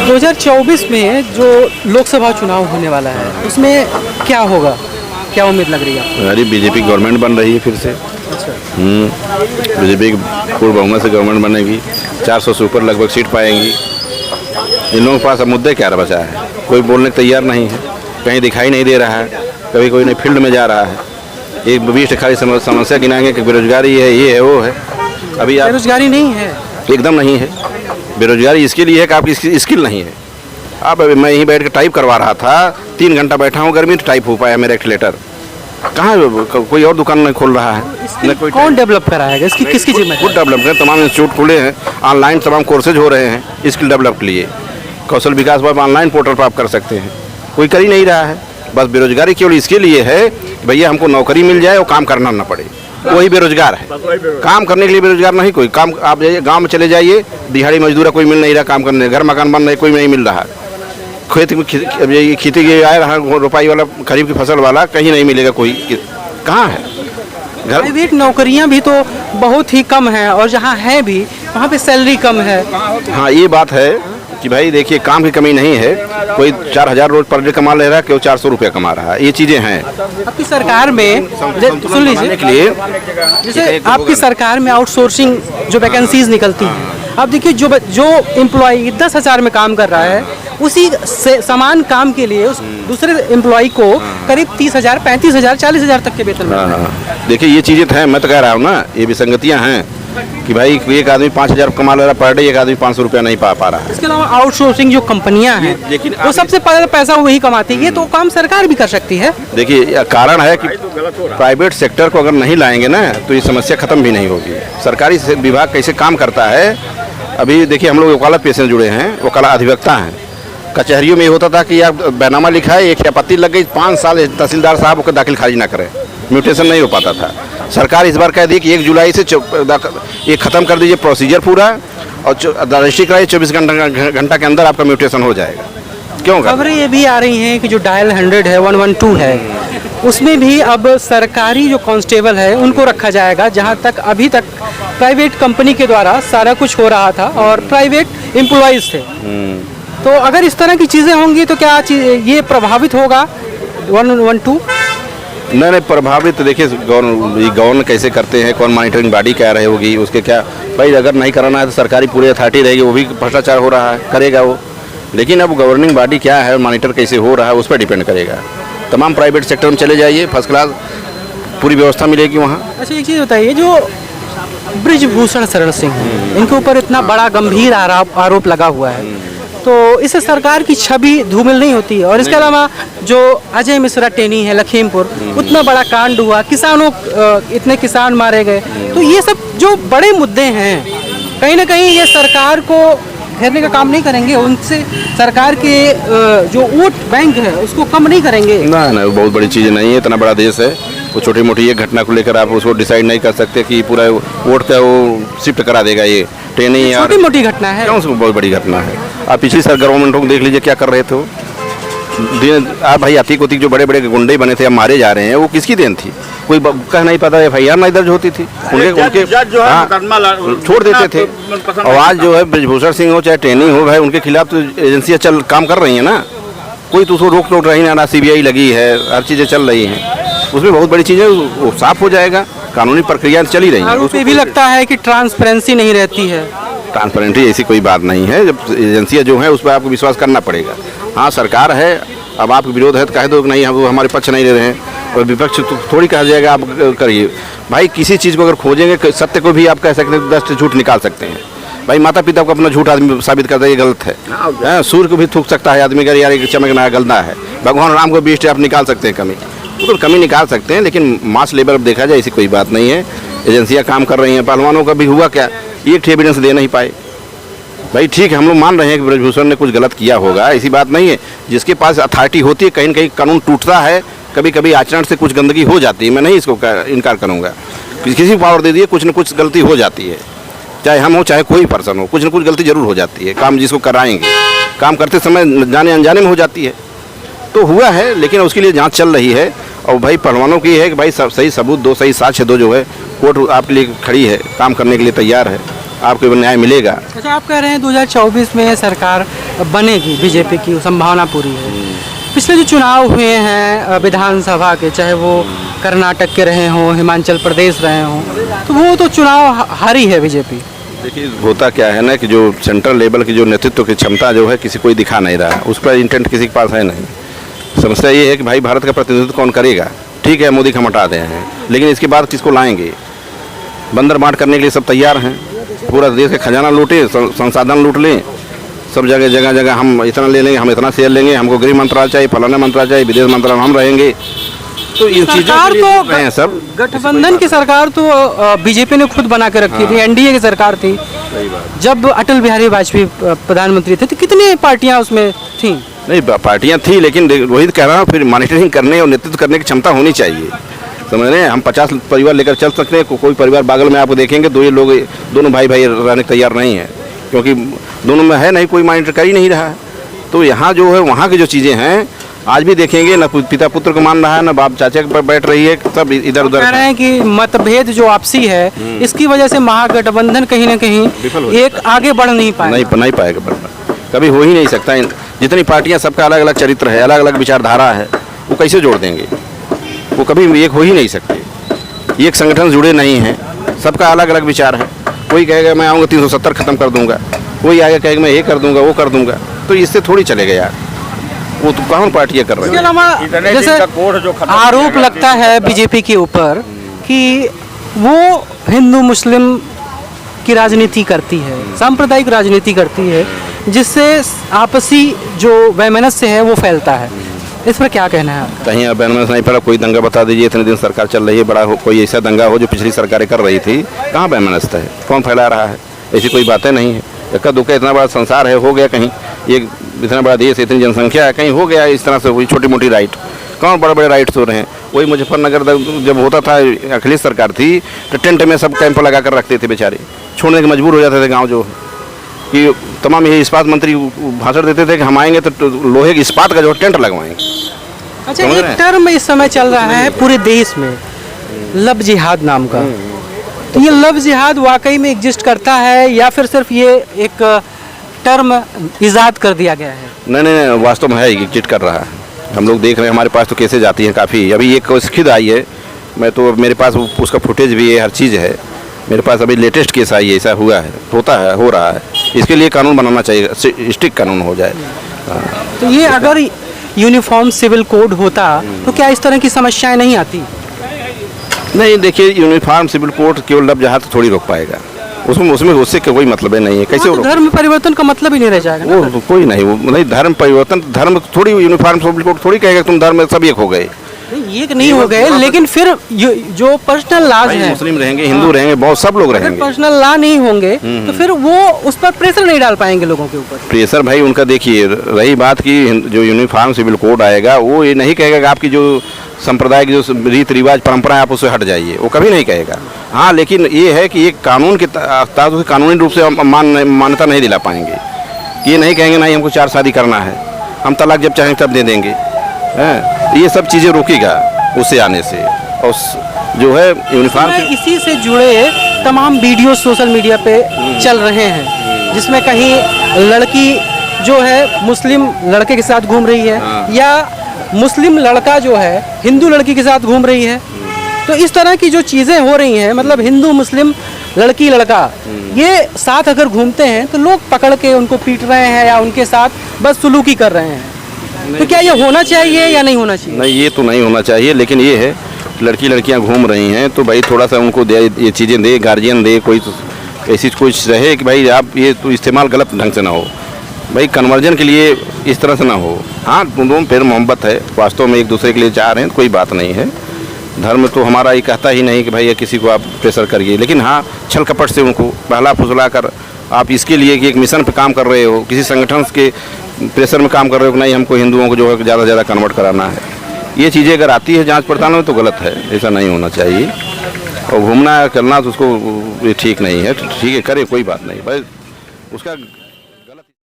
2024 में जो लोकसभा चुनाव होने वाला है उसमें क्या होगा, क्या उम्मीद लग रही है आपको? अरे बीजेपी गवर्नमेंट बन रही है फिर से। अच्छा। बीजेपी पूर्ण बहुमत से गवर्नमेंट बनेगी, 400 से ऊपर लगभग सीट पाएंगी। इन लोगों के पास अब मुद्दे क्या बचा है? कोई बोलने को तैयार नहीं है, कहीं दिखाई नहीं दे रहा है, कभी कोई नई फील्ड में जा रहा है। एक 20 खाली समस्या गिनाएंगे कि बेरोजगारी है, ये है, वो है। अभी आप बेरोजगारी नहीं है, एकदम नहीं है। बेरोजगारी इसके लिए है कि आपकी स्किल नहीं है। अब मैं यहीं बैठ कर टाइप करवा रहा था, 3 घंटा बैठा हूँ, गर्मी तो टाइप हो पाया मेरा एक लेटर। कहाँ कोई और दुकान नहीं खोल रहा है, न कोई। कौन डेवलप कराएगा इसकी, किसकी जिम्मेदारी? खुद डेवलप करें। तमाम इंस्टीट्यूट खुले हैं, ऑनलाइन तमाम कोर्सेज हो रहे हैं स्किल डेवलप के लिए। कौशल विकास पर ऑनलाइन पोर्टल पर आप कर सकते हैं, कोई कर ही नहीं रहा है। बस बेरोजगारी केवल इसके लिए है कि भैया हमको नौकरी मिल जाए और काम करना ना पड़े, वही बेरोजगार है। काम करने के लिए बेरोजगार नहीं कोई। काम आप जाइए गाँव में चले जाइए, दिहाड़ी मजदूर कोई मिल नहीं रहा काम करने, घर मकान बन रहे कोई नहीं मिल रहा। खेत में खेती के आए रहा रोपाई वाला, खरीफ की फसल वाला, कहीं नहीं मिलेगा कोई। कहाँ है? प्राइवेट नौकरियां भी तो बहुत ही कम हैं और जहां है भी वहां पे सैलरी कम है। हाँ, ये बात है कि भाई देखिए, काम की कमी नहीं है। कोई 4000 रोज पर डे कमा ले रहा है, केवल 400 रुपया कमा रहा है। ये चीज़ें हैं आपकी सरकार में। सुन लीजिए, के लिए जैसे आपकी सरकार में आउटसोर्सिंग जो वैकेंसीज निकलती हैं, आप देखिए जो एम्प्लॉय 10,000 में काम कर रहा है, उसी से समान काम के लिए उस दूसरे एम्प्लॉय को करीब 30,000, 35,000, 40,000 तक के वेतन मिलता है। देखिए, ये चीज़ें तो हैं, मैं तो कह रहा हूँ ना, ये विसंगतियाँ हैं कि भाई एक आदमी 5,000 कमा ले रहा पर डे, एक आदमी 500 रुपया नहीं पा रहा है। इसके अलावा आउटसोर्सिंग जो कंपनियां हैं, लेकिन वो सबसे पहले पैसा वही कमाती है, तो काम सरकार भी कर सकती है। देखिए, कारण है कि प्राइवेट सेक्टर को अगर नहीं लाएंगे ना तो ये समस्या खत्म भी नहीं होगी। सरकारी विभाग कैसे काम करता है, अभी देखिए, हम लोग वकालत पेशे से जुड़े हैं, वकालत अधिवक्ता हैं। कचहरियों में ये होता था कि आप बैनामा लिखा है, एक आपत्ति लग गई, 5 साल तहसीलदार साहब को दाखिल खारिज ना करें, म्यूटेशन नहीं हो पाता था। सरकार इस बार कह दी कि 1 जुलाई से ये ख़त्म कर दीजिए प्रोसीजर पूरा, और रजिस्ट्री कराइए, 24 घंटा के अंदर आपका म्यूटेशन हो जाएगा। क्यों? खबरें ये भी आ रही हैं कि जो डायल 100 है, 112 है, उसमें भी अब सरकारी जो कांस्टेबल है उनको रखा जाएगा, जहां तक अभी तक प्राइवेट कंपनी के द्वारा सारा कुछ हो रहा था और प्राइवेट एम्प्लॉइज थे। तो अगर इस तरह की चीज़ें होंगी तो क्या ये प्रभावित होगा 112? नहीं, प्रभावित देखिए, गवर्नमेंट कैसे करते हैं, कौन मॉनिटरिंग बॉडी क्या रहे होगी, उसके क्या भाई, अगर नहीं कराना है तो सरकारी पूरी अथॉरिटी रहेगी, वो भी भ्रष्टाचार हो रहा है, करेगा वो। लेकिन अब गवर्निंग बॉडी क्या है, मॉनिटर कैसे हो रहा है, उस पर डिपेंड करेगा। तमाम प्राइवेट सेक्टर में चले जाइए, फर्स्ट क्लास पूरी व्यवस्था मिलेगी वहाँ। अच्छा, एक चीज़ बताइए, जो ब्रिजभूषण शरण सिंह इनके ऊपर इतना बड़ा गंभीर आरोप लगा हुआ है, तो इससे सरकार की छवि धूमिल नहीं होती है? और इसके अलावा जो अजय मिश्रा टेनी है लखीमपुर, उतना बड़ा कांड हुआ, किसानों इतने किसान मारे गए, तो ये सब जो बड़े मुद्दे हैं, कहीं ना कहीं ये सरकार को घेरने का काम नहीं करेंगे, उनसे सरकार के जो वोट बैंक है उसको कम नहीं करेंगे? ना, बहुत बड़ी चीज़ नहीं है, इतना बड़ा देश है, वो छोटी मोटी ये घटना को लेकर आप उसको डिसाइड नहीं कर सकते कि पूरा वोट का वो शिफ्ट करा देगा। ये टेनी यार छोटी मोटी घटना है, क्यों? उसको बहुत बड़ी घटना है। आप पिछली साल गवर्नमेंटों को देख लीजिए क्या कर रहे थे वो। आप भाई अतीक उतीक जो बड़े बड़े गुंडे बने थे, अब मारे जा रहे हैं, वो किसकी देन थी? कोई कह नहीं पाता, FIR नहीं दर्ज होती थी, उनके छोड़ देते थे। और आज जो है ब्रिजभूषण सिंह हो चाहे टेनी हो, भाई उनके खिलाफ तो एजेंसियाँ काम कर रही हैं ना, कोई तो उसको रोक टोक रही ना, CBI लगी है, हर चीज़ें चल रही हैं, उसमें बहुत बड़ी चीज़ें वो साफ हो जाएगा, कानूनी प्रक्रिया चल ही रही है। उसमें भी लगता है कि ट्रांसपेरेंसी नहीं रहती है। ट्रांसपेरेंसी ऐसी कोई बात नहीं है, जब एजेंसियाँ जो हैं उस पर आपको विश्वास करना पड़ेगा। हाँ, सरकार है, अब आपको विरोध है तो कह दो कि नहीं, हम हमारे पक्ष नहीं ले रहे हैं, और विपक्ष तो थोड़ी कहा जाएगा आप करिए। भाई किसी चीज़ को अगर खोजेंगे, सत्य को भी आप कह सकते हैं, 10 झूठ निकाल सकते हैं। भाई माता पिता को अपना झूठ आदमी साबित करता है, ये गलत है। सूर्य को भी थूक सकता है आदमी, यार ये चमकना है, गलना है। भगवान राम को 20 आप निकाल सकते हैं कमी, तो कमी निकाल सकते हैं, लेकिन मास लेवल अब देखा जाए ऐसी कोई बात नहीं है। एजेंसियाँ काम कर रही हैं, पहलवानों का भी हुआ क्या, एक एविडेंस दे नहीं पाए। भाई ठीक है, हम लोग मान रहे हैं कि ब्रिजभूषण ने कुछ गलत किया होगा, ऐसी बात नहीं है। जिसके पास अथॉरिटी होती है, कहीं न कहीं कानून टूटता है, कभी कभी आचरण से कुछ गंदगी हो जाती है, मैं नहीं इसको इनकार करूँगा। किसी को पावर दे दिए, कुछ न कुछ गलती हो जाती है, चाहे हम हो चाहे कोई पर्सन हो, कुछ न कुछ गलती जरूर हो जाती है। काम जिसको कराएंगे, काम करते समय जाने अनजाने में हो जाती है, तो हुआ है, लेकिन उसके लिए जांच चल रही है। और भाई पहलवानों की है कि भाई सही सबूत दो, सही साक्ष्य दो, जो है कोर्ट आपके लिए खड़ी है, काम करने के लिए तैयार है। आपको न्याय मिलेगा। अच्छा, आप कह रहे हैं 2024 में सरकार बनेगी, बीजेपी की संभावना पूरी है। पिछले जो चुनाव हुए हैं विधानसभा के, चाहे वो कर्नाटक के रहे हों, हिमाचल प्रदेश रहे हों, तो वो तो चुनाव हारी है बीजेपी। देखिए होता क्या है ना कि जो सेंट्रल लेवल की जो नेतृत्व की क्षमता जो है किसी कोई दिखा नहीं रहा, उस पर इंटेंट किसी के पास है नहीं। समस्या ये है कि भाई भारत का प्रतिनिधित्व कौन करेगा। ठीक है, मोदी को हम हटा दे हैं, लेकिन इसके बाद किसको लाएंगे। बंदर बांट करने के लिए सब तैयार हैं, पूरा देश का खजाना लूटे, संसाधन लूट लें, सब जगह जगह जगह हम इतना ले लेंगे, हम इतना शेयर लेंगे, हमको गृह मंत्रालय चाहिए, फलाना मंत्रालय चाहिए, विदेश मंत्रालय हम रहेंगे। तो इन चीज़ों के लिए लूट रहे हैं सब। गठबंधन की सरकार तो बीजेपी ने खुद बना के रखी थी, एनडीए की सरकार थी। जब अटल बिहारी वाजपेयी प्रधानमंत्री थे तो कितनी पार्टियां उसमें थीं? नहीं, पार्टियां थी, लेकिन वही कह रहा हूँ, फिर मॉनिटरिंग करने और नेतृत्व करने की क्षमता होनी चाहिए। समझ रहे हैं, हम 50 परिवार लेकर चल सकते हैं, कोई परिवार बागल में आपको देखेंगे दो ये लोग, दोनों भाई भाई रहने को तैयार नहीं है, क्योंकि दोनों में है नहीं, कोई मॉनिटर कर ही नहीं रहा है। तो यहाँ जो है वहाँ की जो चीज़ें हैं आज भी देखेंगे, न पिता पुत्र को मान रहा है, न बाप चाचा पर बैठ रही है, सब इधर उधर कह रहे हैं कि मतभेद जो आपसी है इसकी वजह से महागठबंधन कहीं ना कहीं एक आगे बढ़ नहीं पाएगा। नहीं पाएगा, बढ़ना कभी हो ही नहीं सकता। जितनी पार्टियां सबका अलग अलग चरित्र है, अलग अलग विचारधारा है, वो कैसे जोड़ देंगे? वो कभी एक हो ही नहीं सकते। एक संगठन जुड़े नहीं हैं, सबका अलग अलग विचार है। कोई कहेगा मैं आऊँगा 370 खत्म कर दूंगा, कोई आएगा कहेगा मैं ये कर दूंगा वो कर दूंगा, तो इससे थोड़ी चलेगा यार। वो तो कौन पार्टियां कर रही है? जैसे आरोप लगता है बीजेपी के ऊपर कि वो हिंदू मुस्लिम की राजनीति करती है, सांप्रदायिक राजनीति करती है, जिससे आपसी जो वैमनस्य है वो फैलता है। इस पर क्या कहना है? कहीं वैमनस्य नहीं फैला, कोई दंगा बता दीजिए, इतने दिन सरकार चल रही है, बड़ा हो कोई ऐसा दंगा हो जो पिछली सरकारें कर रही थी, कहाँ वैमनस्य है? कौन फैला रहा है? ऐसी कोई बातें नहीं है। इक्का दुक्का इतना बड़ा संसार है, हो गया कहीं, ये इतना बड़ा देश, इतनी जनसंख्या है, कहीं हो गया इस तरह से हुई छोटी मोटी राइट। कौन बड़े बड़े राइट्स हो रहे हैं? वही मुजफ्फरनगर जब होता था, अखिलेश सरकार थी, तो टेंट में सब कैंप लगा कर रखते थे, बेचारे छोड़ने के मजबूर हो जाते थे गाँव जो कि तमाम ये इस्पात मंत्री भाषण देते थे कि हम आएंगे तो लोहे के इस्पात का जो टेंट लगवाएंगे। अच्छा, एक टर्म इस समय चल रहा है पूरे देश में, लव जिहाद नाम का। तो ये लव जिहाद वाकई में एग्जिस्ट करता है या फिर सिर्फ ये एक टर्म इजाद कर दिया गया है? नहीं, वास्तव में है, एग्जिस्ट कर रहा है। हम लोग देख रहे हैं, हमारे पास तो केसेज आती हैं काफ़ी। अभी एक खुद आई है, मैं तो मेरे पास उसका फुटेज भी है, हर चीज़ है मेरे पास। अभी लेटेस्ट केस आई है, ऐसा हुआ है, होता है, हो रहा है। इसके लिए कानून बनाना चाहिए, स्ट्रिक्ट कानून हो जाए। तो ये अगर यूनिफॉर्म सिविल कोड होता तो क्या इस तरह की समस्याएं नहीं आती? नहीं, देखिए यूनिफॉर्म सिविल कोड केवल लव जिहाद थोड़ी रोक पाएगा, उसमें उससे कोई मतलब नहीं है। कैसे तो धर्म परिवर्तन का मतलब ही नहीं रह जाएगा? वो कोई नहीं, वो नहीं धर्म परिवर्तन, धर्म थोड़ी यूनिफॉर्म सिविल कोड थोड़ी कहेगा तुम धर्म में सब एक हो गए। एक नहीं हो गए, लेकिन फिर जो पर्सनल लॉज है, मुस्लिम रहेंगे, हिंदू रहेंगे, बहुत सब लोग रहेंगे। पर्सनल लॉ नहीं होंगे तो फिर वो उस पर प्रेशर नहीं डाल पाएंगे लोगों के ऊपर। प्रेशर भाई उनका, देखिए रही बात की जो यूनिफॉर्म सिविल कोड आएगा, वो ये नहीं कहेगा कि आपकी जो संप्रदाय की जो रीति रिवाज परंपरा है आप उससे हट जाइए, वो कभी नहीं कहेगा। हाँ, लेकिन ये है कि एक कानून के तहत कानूनी रूप से मान्यता नहीं दिला पाएंगे। ये नहीं कहेंगे नहीं हमको 4 शादी करना है, हम तलाक जब चाहें तब दे देंगे। ये सब चीज़ें रोकेगा उससे आने से। और जो है यूनिफॉर्म, इसी से जुड़े तमाम वीडियो सोशल मीडिया पे चल रहे हैं, जिसमें कहीं लड़की जो है मुस्लिम लड़के के साथ घूम रही है, या मुस्लिम लड़का जो है हिंदू लड़की के साथ घूम रही है। तो इस तरह की जो चीज़ें हो रही हैं, मतलब हिंदू मुस्लिम लड़की लड़का ये साथ अगर घूमते हैं तो लोग पकड़ के उनको पीट रहे हैं या उनके साथ बस सुलूकी कर रहे हैं। तो क्या ये होना चाहिए या नहीं होना चाहिए? नहीं, ये तो नहीं होना चाहिए, लेकिन ये है लड़कियां घूम रही हैं तो भाई थोड़ा सा उनको दे, ये चीज़ें दे, गार्जियन दे, कोई तो ऐसी कुछ रहे कि भाई आप ये तो इस्तेमाल गलत ढंग से ना हो, भाई कन्वर्जन के लिए इस तरह से ना हो। हाँ, दोनों फिर मोहब्बत है, वास्तव में एक दूसरे के लिए चाह रहे हैं, कोई बात नहीं है। धर्म तो हमारा ये कहता ही नहीं कि भाई किसी को आप प्रेशर करिए, लेकिन हाँ छल कपट से उनको बहला फुसला कर आप इसके लिए कि एक मिशन पे काम कर रहे हो, किसी संगठन के प्रेशर में काम कर रहे हो कि नहीं हमको हिंदुओं को जो है ज़्यादा से ज़्यादा कन्वर्ट कराना है, ये चीज़ें अगर आती है जांच पड़ताल में तो गलत है, ऐसा नहीं होना चाहिए। और घूमना करना तो उसको ये ठीक नहीं है, ठीक है करे कोई बात नहीं, भाई उसका